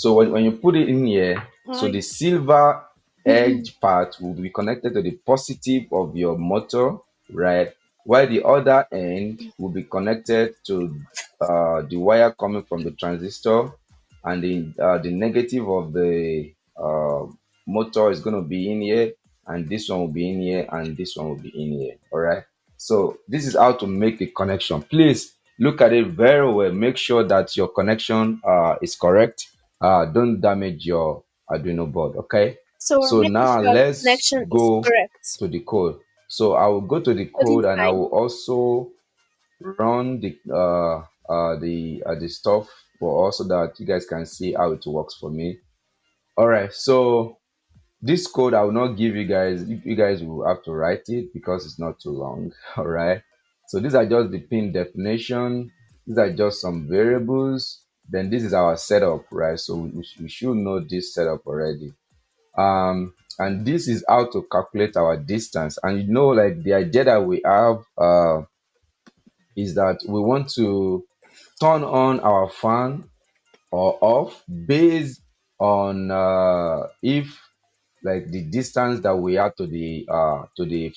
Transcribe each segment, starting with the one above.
So when you put it in here, so the silver edge part will be connected to the positive of your motor, right? While the other end will be connected to the wire coming from the transistor, and the negative of the motor is going to be in here, and this one will be in here, and this one will be in here. All right. So this is how to make the connection. Please look at it very well. Make sure that your connection is correct. Don't damage your Arduino board. Okay. So we're So making now sure the let's connection is go correct. to the code. So I will go to the Coding code, and I time. will also run the stuff for us so that you guys can see how it works for me. All right. So this code I will not give you guys. You guys will have to write it because it's not too long. All right. So these are just the pin definition. These are just some variables. Then this is our setup, right? So we should know this setup already. And this is how to calculate our distance. And you know, like the idea that we have is that we want to turn on our fan or off based on if like the distance that we are to the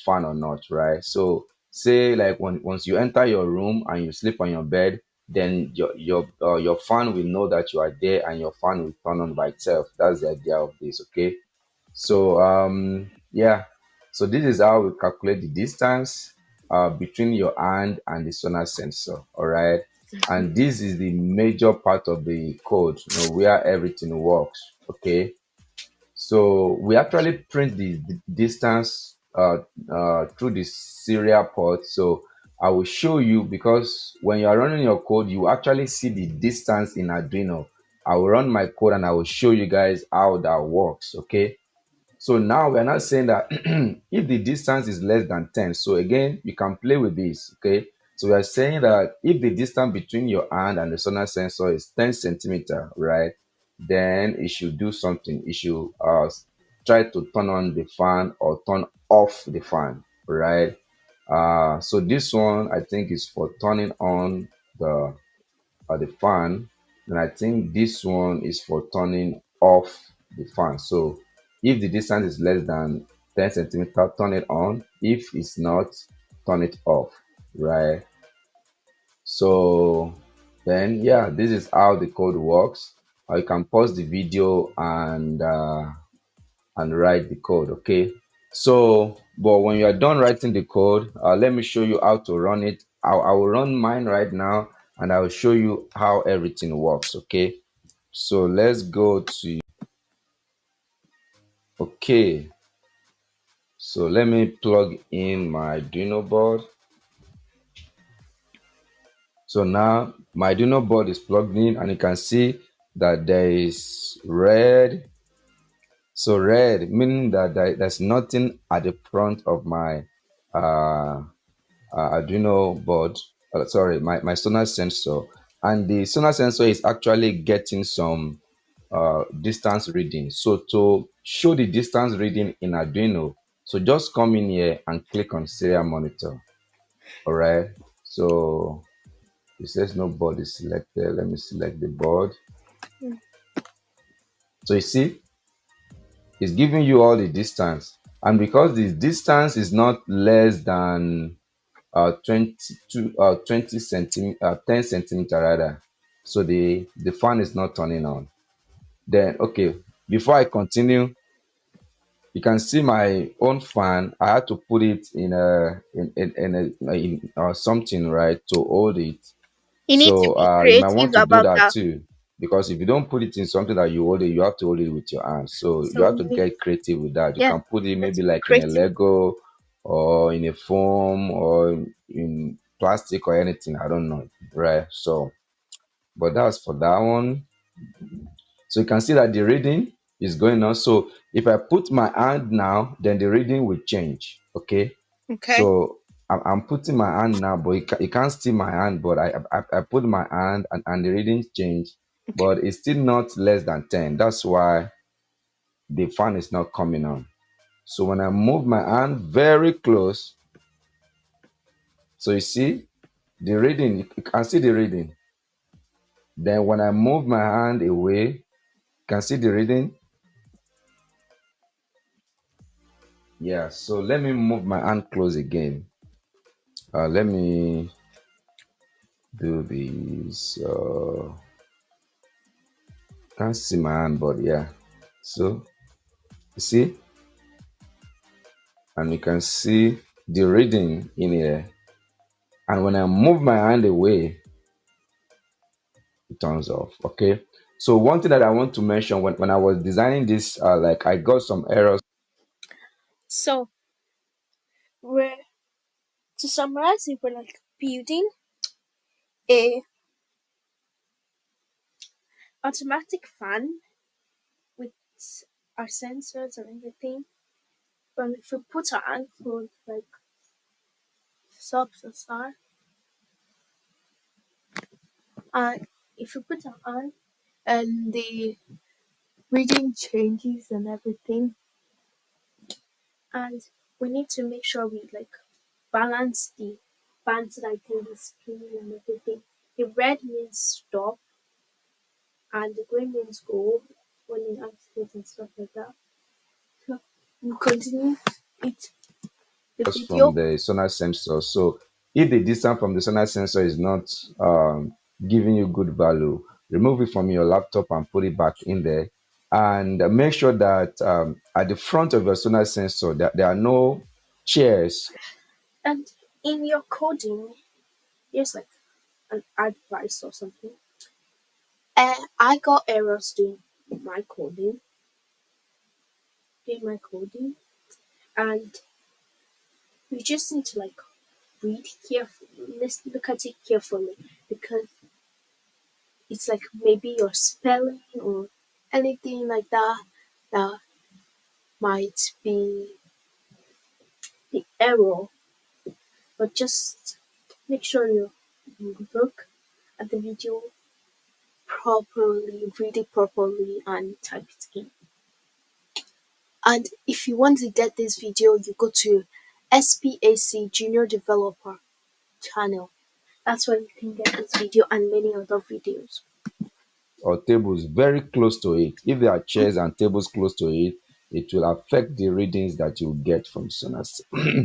fan or not, right? So say like once you enter your room and you sleep on your bed, then your fan will know that you are there, and your fan will turn on by itself. That's the idea of this. Okay. So yeah, so this is how we calculate the distance between your hand and the sonar sensor. All right. And this is the major part of the code, where everything works. Okay. So we actually print the distance through the serial port. So I will show you, because when you are running your code, you actually see the distance in Arduino. I will run my code and I will show you guys how that works. Okay. So now we're not saying that if the distance is less than 10, so again, you can play with this, okay? So we are saying that if the distance between your hand and the sonar sensor is 10 centimeter, right, then it should do something. It should try to turn on the fan or turn off the fan, right? So this one, I think, is for turning on the fan, and I think this one is for turning off the fan. So if the distance is less than 10 centimeter, turn it on. If it's not, turn it off, right? So then, yeah, this is how the code works. You can pause the video and write the code. Okay. So but when you are done writing the code, let me show you how to run it. I will run mine right now, and I will show you how everything works. Okay. So let's go to, okay, so let me plug in my Arduino board. So now my Arduino board is plugged in, and you can see that there is red. So red meaning that there's nothing at the front of my uh Arduino board, sorry, my sonar sensor. And the sonar sensor is actually getting some distance reading. So to show the distance reading in Arduino, so just come in here and click on serial monitor. All right. So it says no board is selected. Let me select the board. So you see, it's giving you all the distance. And because the distance is not less than 20 centimeter, 10 centimeter rather, so the fan is not turning on. Then okay, before I continue, you can see my own fan. I had to put it in something, right, to hold it. You need to So be you might want creative to do about that that. too, because if you don't put it in something that you hold it, you have to hold it with your hands. So you So have to get creative with that. You yeah, can put it let's maybe be like in a creative. Lego, or in a foam, or in plastic, or anything. I don't know, right? So, but that's for that one. So you can see that the reading is going on. So if I put my hand now, then the reading will change. Okay. Okay. So I'm putting my hand now, but you can't see my hand. But I put my hand, and the reading change, Okay. but it's still not less than 10. That's why the fan is not coming on. So when I move my hand very close, so you see the reading, you can see the reading. Then when I move my hand away, Can see the reading. Yeah, so let me move my hand close again. Let me do this. Can't see my hand, but yeah. So you see, and you can see the reading in here. And when I move my hand away, it turns off. Okay. So one thing that I want to mention when I was designing this, like I got some errors. So we're to summarize, if we're like building a automatic fan with our sensors and everything, but if we put our ankle like stops and start, and if we put our on and the reading changes and everything, and we need to make sure we like balance the bands like in the screen and everything. The red means stop and the green means go when you activate and stuff like that. So we continue it the From video. the sonar sensor. So if the distance from the sonar sensor is not giving you good value, remove it from your laptop and put it back in there. And make sure that at the front of your sonar sensor that there are no chairs And in your coding, here's like an advice or something. I got errors my coding, doing my coding, and you just need to like read carefully, look at it carefully because it's like maybe your spelling or anything like that that might be the error. But just make sure you look at the video properly, read it properly, and type it in. And if you want to get this video, you go to SPAC Junior Developer channel. That's where you can get this video and many other videos. or tables very close to it. If there are chairs and tables close to it, it will affect the readings that you get from sonar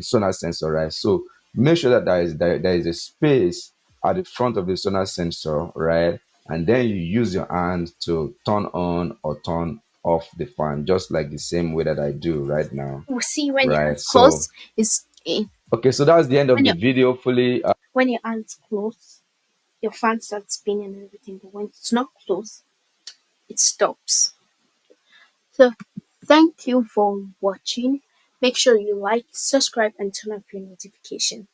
sonar sensor, right? So make sure that there is a space at the front of the sonar sensor, right? And then you use your hand to turn on or turn off the fan, just like the same way that I do right now, We'll see when your right? hands So close is in. okay, so that's the end of When the your video. Hopefully, when your hands close, your fan starts spinning and everything. But when it's not close, it stops. So thank you for watching. Make sure you like, subscribe, and turn on your notification.